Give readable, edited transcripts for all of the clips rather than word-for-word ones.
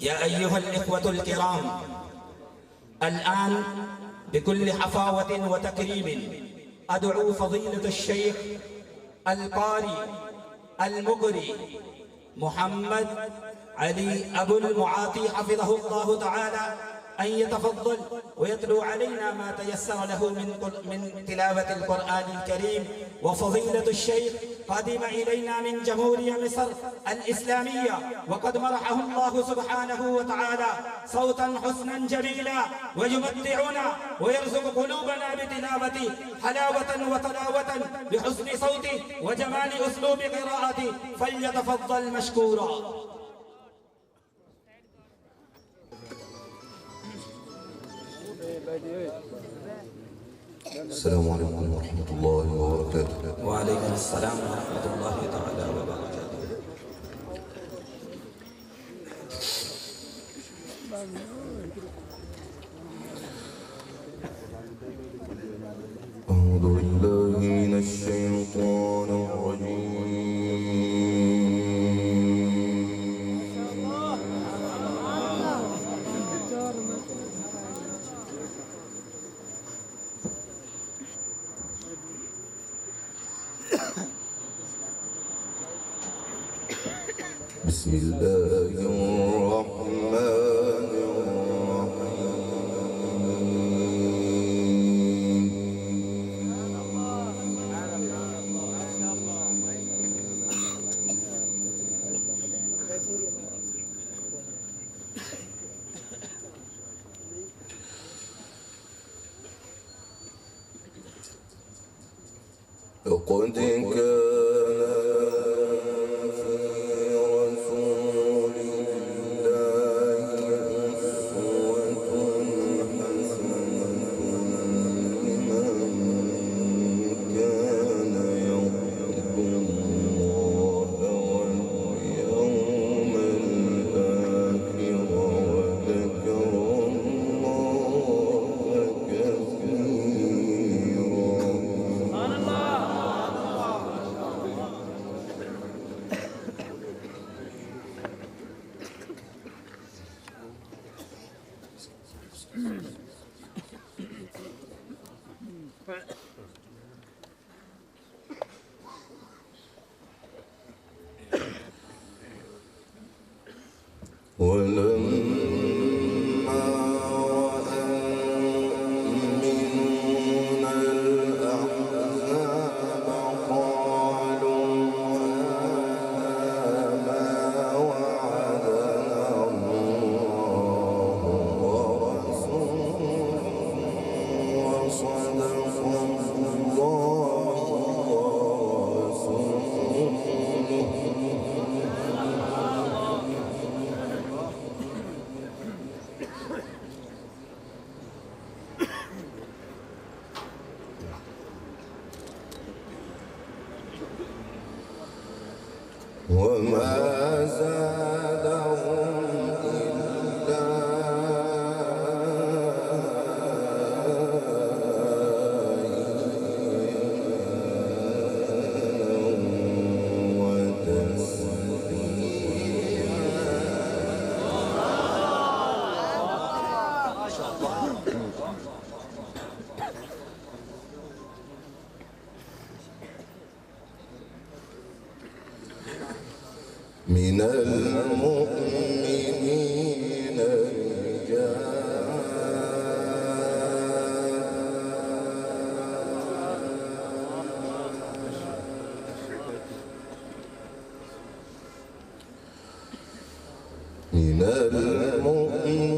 يا أيها الإخوة الكرام، الآن بكل حفاوة وتكريم أدعو فضيلة الشيخ القاري المقري محمد علي أبو المعاطي حفظه الله تعالى أن يتفضل ويتلو علينا ما تيسر له من تلاوة القرآن الكريم. وفضيلة الشيخ قدم إلينا من جمهورية مصر الإسلامية، وقد مرحه الله سبحانه وتعالى صوتا حسنا جميلا، ويمتعنا ويرزق قلوبنا بتلاوته حلاوة وتلاوة بحسن صوته وجمال أسلوب قراءته، فليتفضل مشكورا. السلام عليكم ورحمة الله وبركاته. وعليكم السلام ورحمة الله تعالى وبركاته. أعوذ بالله من الشيطان الرجيم. بسم الله الرحمن لقد كان ولما رأى المؤمنون الأحزاب قالوا هذا ما وعدنا الله ورسوله وصدق الله ورسوله. وما زادهم إلا إيمانا وتسليما. من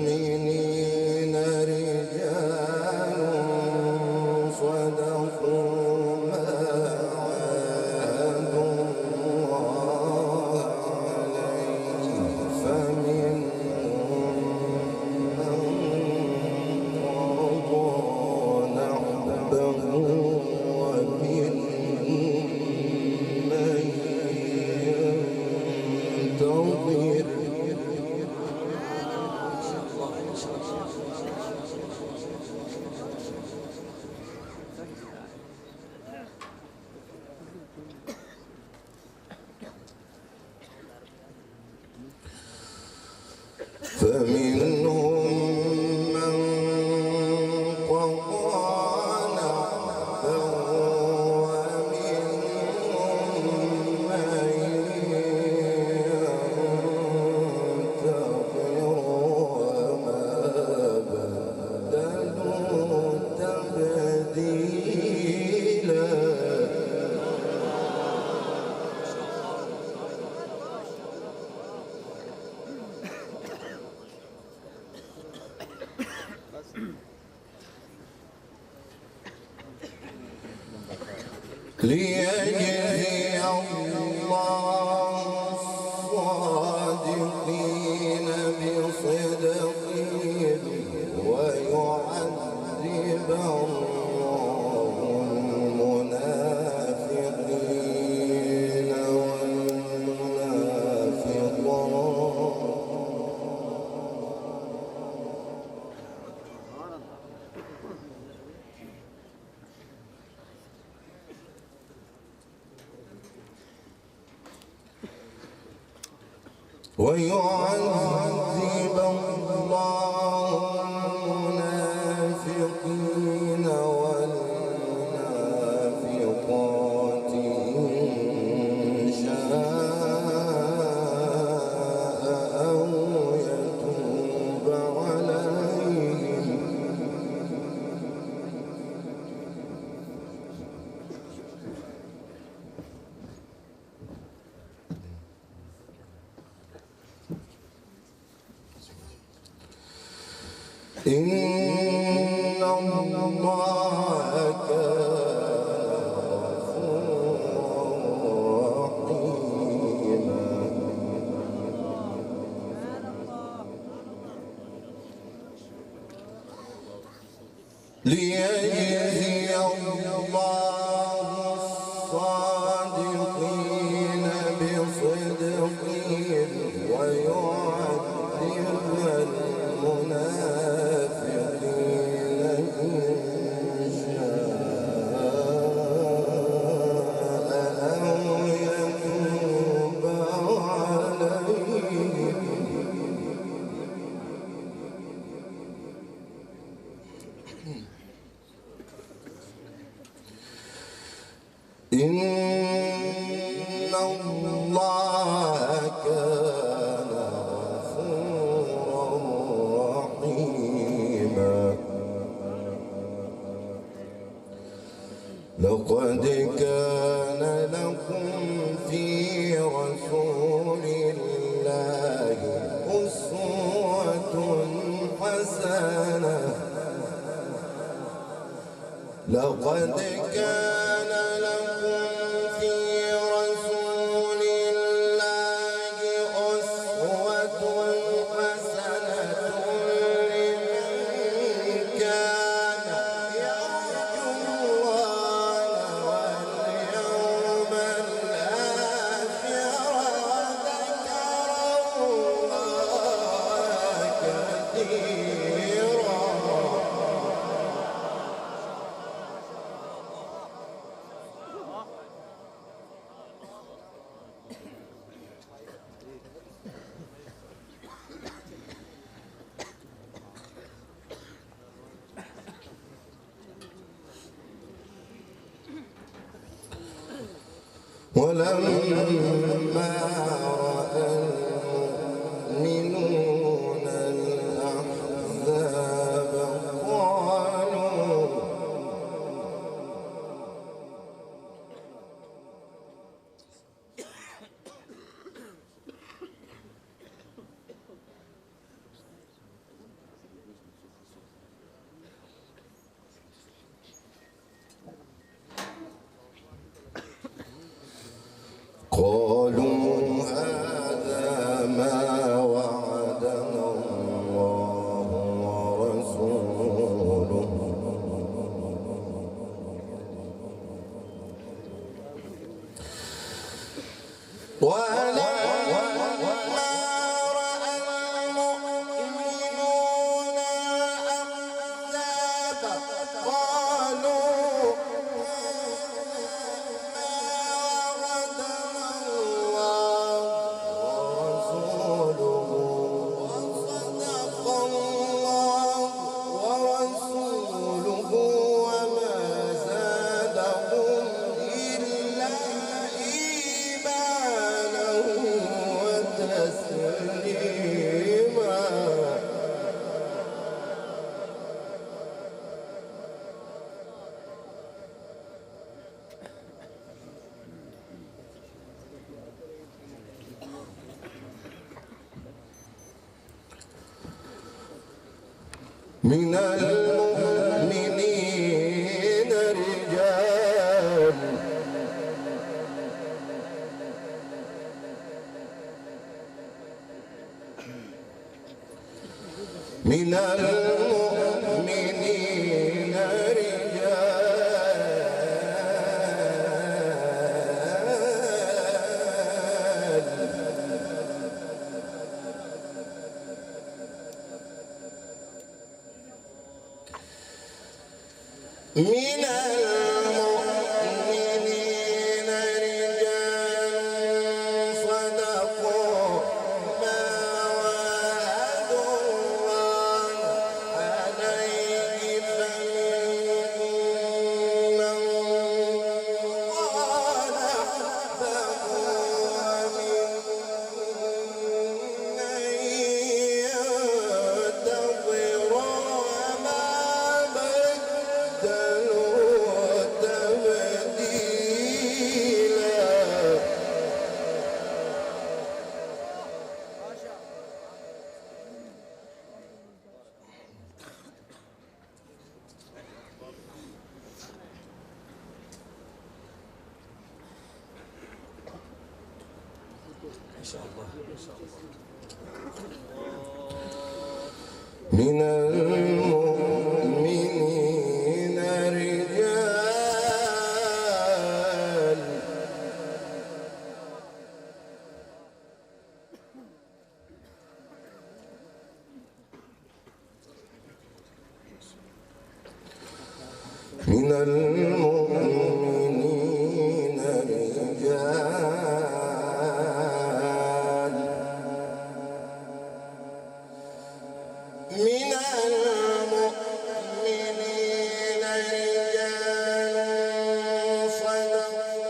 المؤمنين رجال صدقوا ما عاهدوا الله عليه، فمنهم من قضى نحبه ومنهم من ينتظر فمنهم من قضى نحبه ومنهم من ينتظر وما بدلوا تبديلا. ليجزي الله الصادقين بصدقهم ويعذب الله المنافقين والمنافقات ويعذب الله المنافقين والمنافقات إن شاء أو يتوب عليهم. إن الله كان غفورا رحيما. ليجزي الله الصادقين بصدقهم ويعذب المنافقين إن شاء أو يتوب عليهم. إن الله كان غفورا رحيما. لقد كان لكم في رسول الله أسوة حسنة. لقد كان لكم في رسول الله أسوة حسنة لمن كان يرجو الله واليوم الآخر وذكر الله كثيرا. ولما رأى المؤمنون الأحزاب قالوا قالوا من المؤمنين رجال من المؤمنين من المؤمنين رجال صدقوا ما وعدوا الله عليه فمنهم من قال حبه ومنهم من ينتظر وما إن شاء الله. من المؤمنين رجال من المؤمنين رجال من المؤمنين رجال صدقوا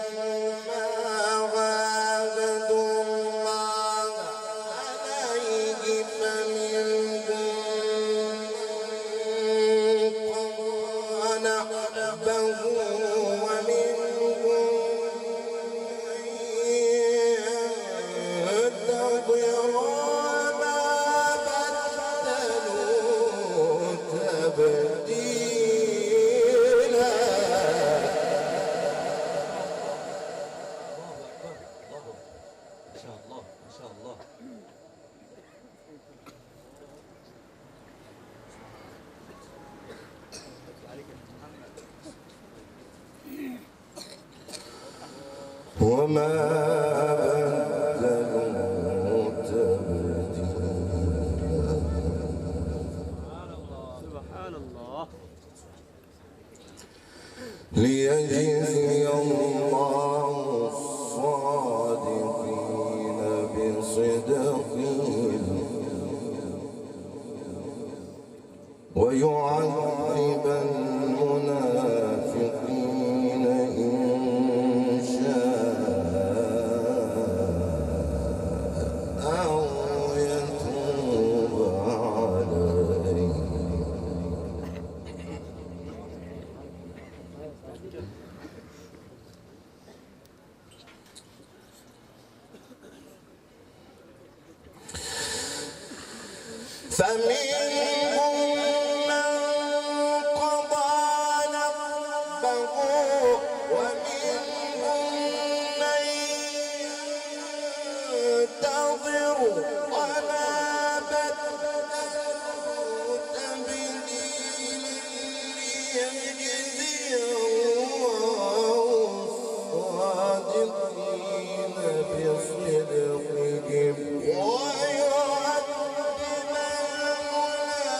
ما عاهدوا الله عليه فمنهم من قضى نحبه ومنهم ينتظر وما بدلوا تبديلا. الله أكبر. الله ما شاء الله ما شاء الله. وما بدلوا تبديلا. سبحان الله. ليجزي الله الصادقين بصدقهم ويعذب المنافقين إن شاء أو يتوب عليهم. فمنهم من قضى نحبه ومنهم من ينتظر وما بدلوا تبديلا. ليجزي الله الصادقين بصدقهم ويعذب المنافقين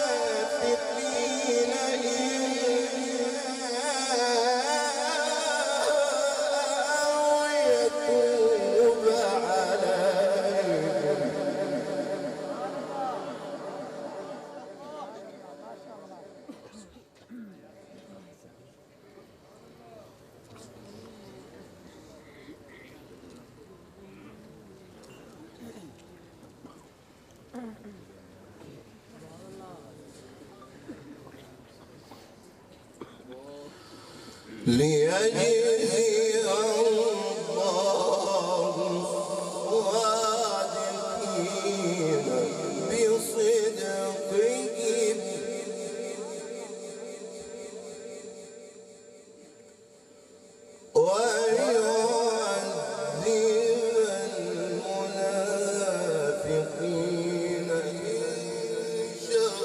ليجزي الله الصادقين بصدقهم ويعذب المنافقين إن شاء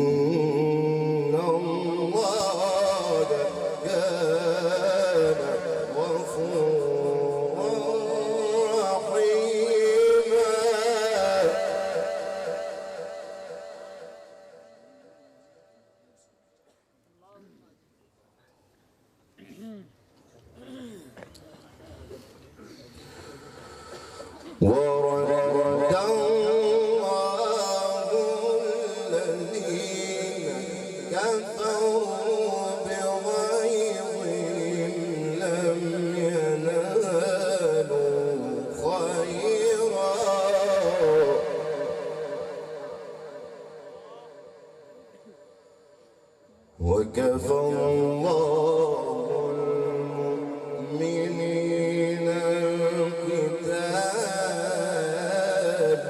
إن الله كان غفورا رحيما ورد الله الذين كفروا بغيظهم لم ينالوا خيرا وكفى الله المؤمنين القتال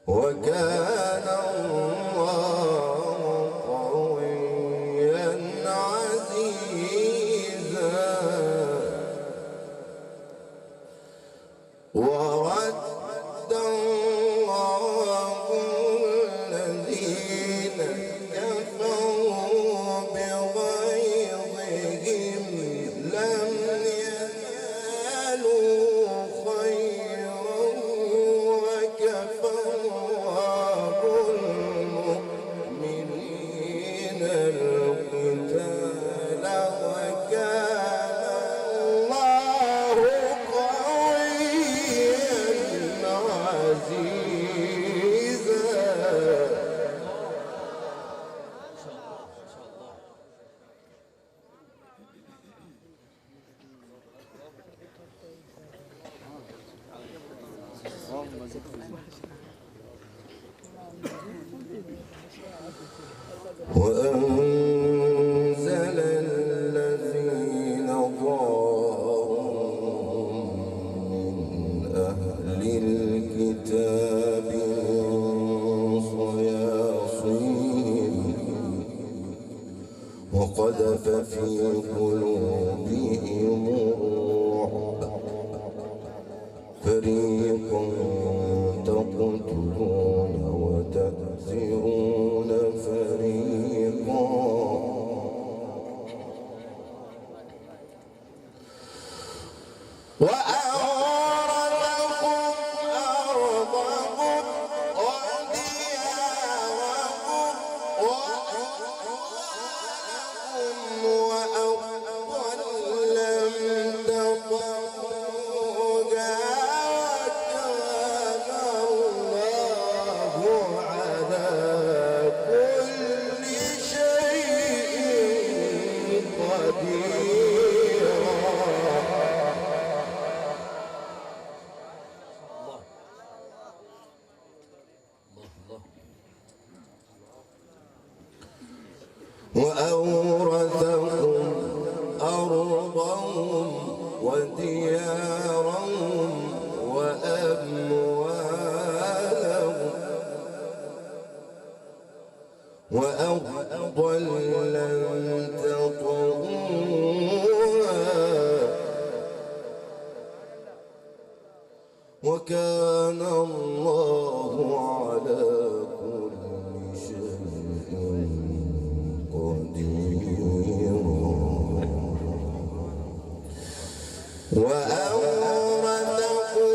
وكان الله قويا عزيزا ورد الله الذين كفروا بغيظهم لم ينالوا خيرا وكفى الله المؤمنين القتال وكان الله قويا عزيزا وأنزل الذين ظاهرهم من أهل الكتاب من صياصيهم وقذف في قلوبهم الرعب فريقا تقتلون وتأسرون فريقا وأورثكم أرضهم وديارهم وأموالهم وأرضا لم تطئوها وكان الله على كل شيء قديرا وأورثكم أرضهم وديارهم وأموالهم وأرضا لم تطئوها وكان الله على كل شيء قديرا وأورثكم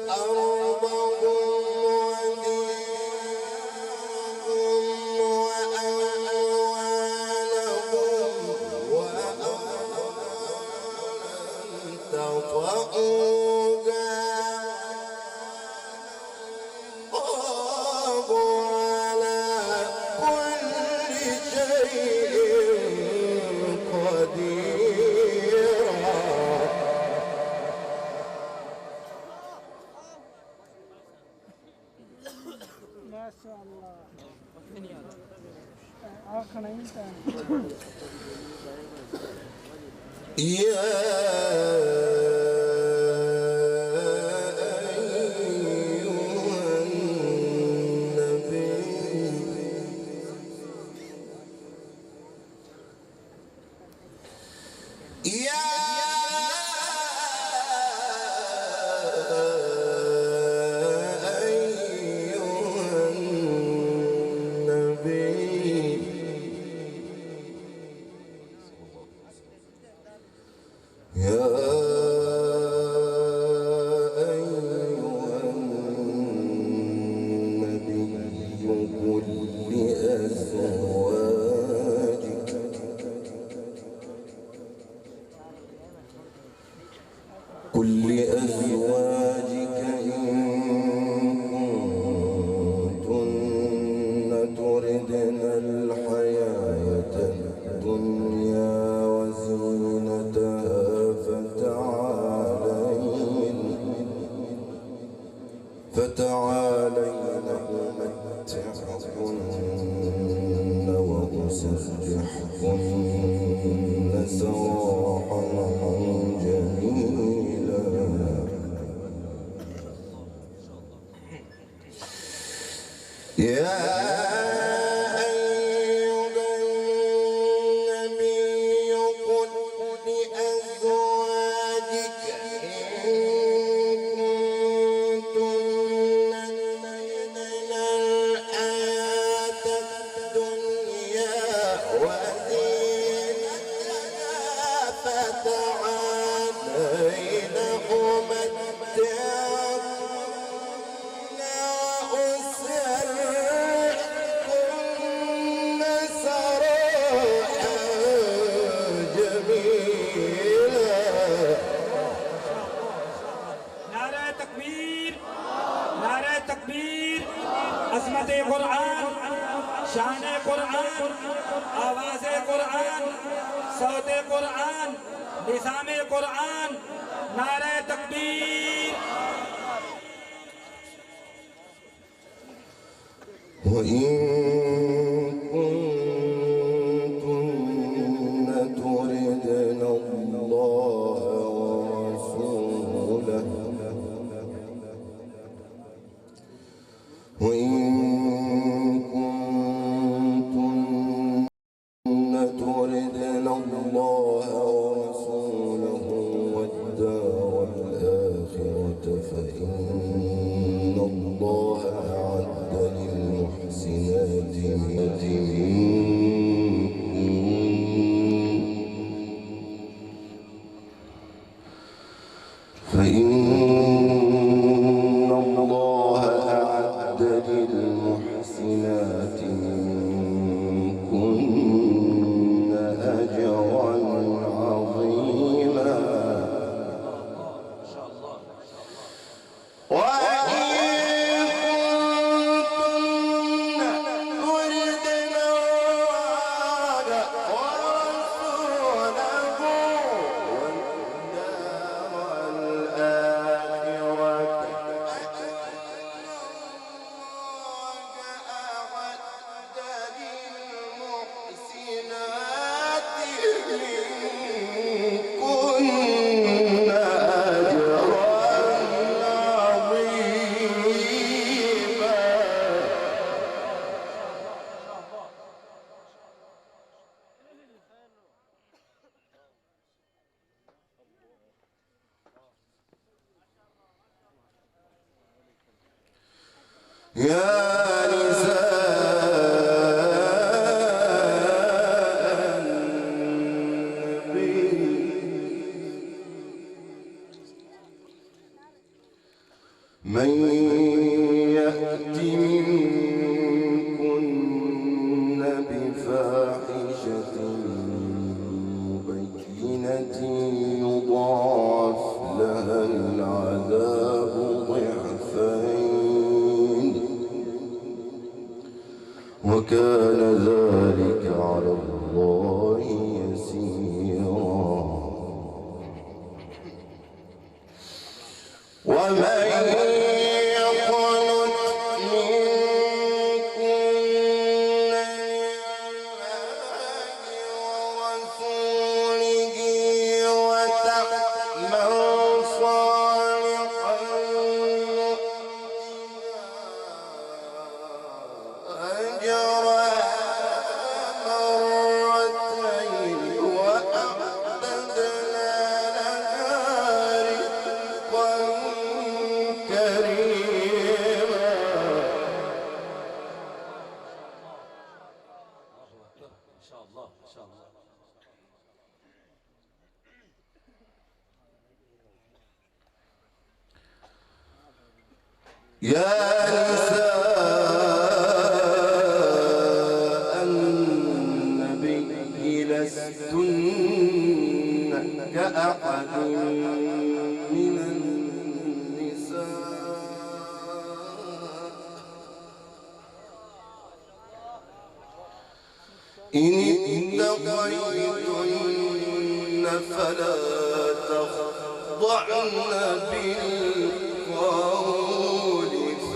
أرضهم وديارهم وأموالهم كل أزواجك إن كنتن تردن الحياة الدنيا وزينتها فتعالين أمتعكن وأسرحكن سراحا جميلا. يا أيها النبي قل لأزواجك إن كنتن تردن الحياة الدنيا وزينتها فتعالين أمتعكن وأسرحكن سراحا جميلا. नारे तकबीर, नारे तकबीर, अज़मत कुरान, शान कुरान, आवाज़ कुरान, सौत कुरान, निज़ाम कुरान, नारे तकबीर। وإن كنتن تردن الله ورسوله وإن كنتن تردن الله ورسوله والدار الآخرة فإن الله أعد للمحسنات منكن أجرا عظيما. يا نساء النبي من يأت منكن بفاحشة مبينة يضاعف لها العذاب ضعفين وكان ذلك على الله يسيرا. ومن يقنت منكن لله ورسوله يا نساء النبي لستن كأحد من النساء إن اتقيتن فلا تخضعن بالقول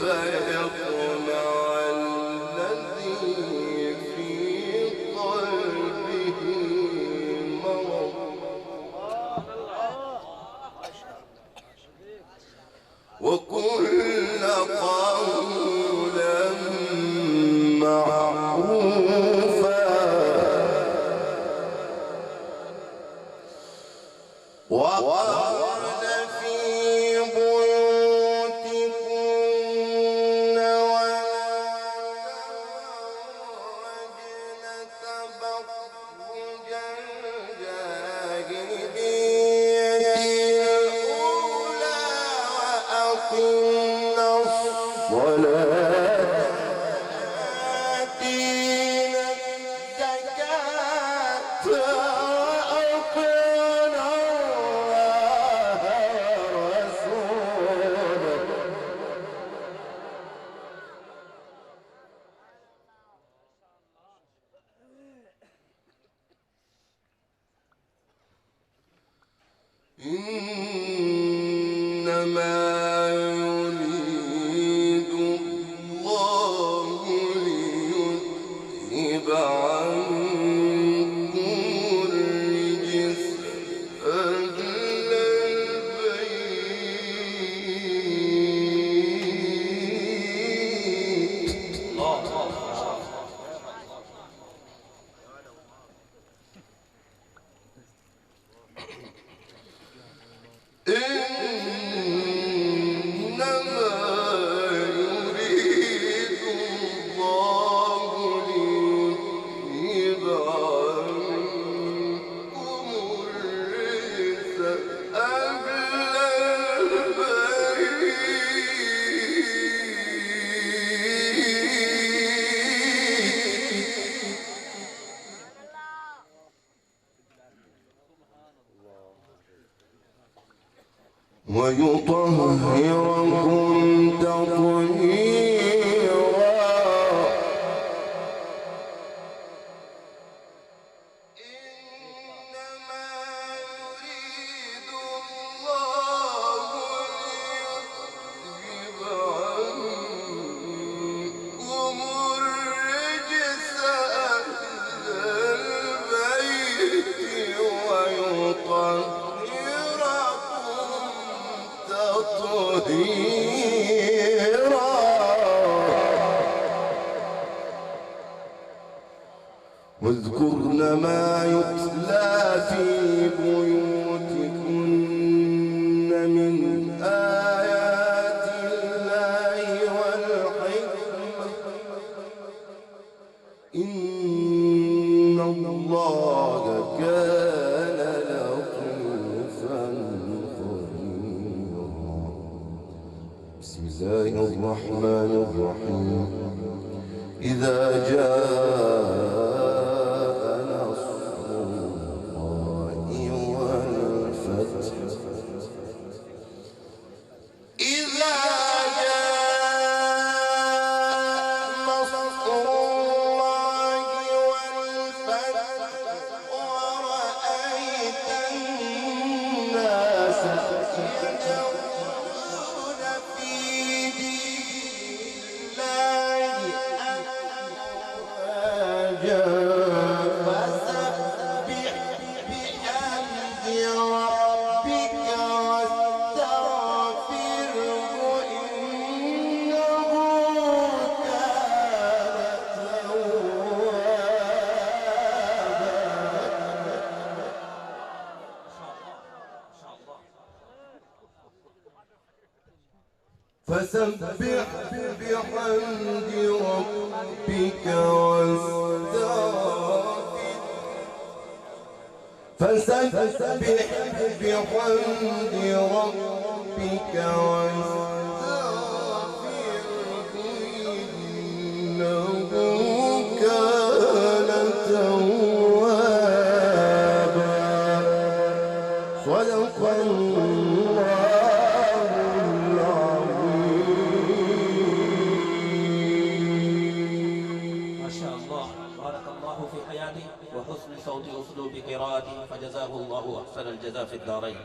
فيطمع الذي في قلبه مرض وقلن قولا معروفا وقرن في بيوتكن ولا تبرجن تبرج الجاهلية الأولى وأقمن الصلاة وآتينا الزكاة وأطعنا الله ورسوله إنما يريد الله ليذهب عنكم الرجس أهل البيت إنما يريد الله ليذهب عنكم الرجس أهل البيت ويطهركم تطهيرا إنما يريد الله ليذهب عنكم الرجس أهل البيت ويطهركم تطهيرا واذكرن ما يتلى في بيوتكن من آيات الله والحكمة إن الله كان لطيفا خبيرا بسم الله الرحمن الرحيم إذا جاء نصر الله والفتح إذا جاء نصر الله والفتح ورأيت الناس يدخلون في دين الله أفواجا فسبح بحمد ربك واستغفره إنه كان توابا فسبح بحمد ربك واستغفره فسبح بحمد ربك واستغفره بأسلوب قراءته، فجزاه الله أحسن الجزاء في الدارين.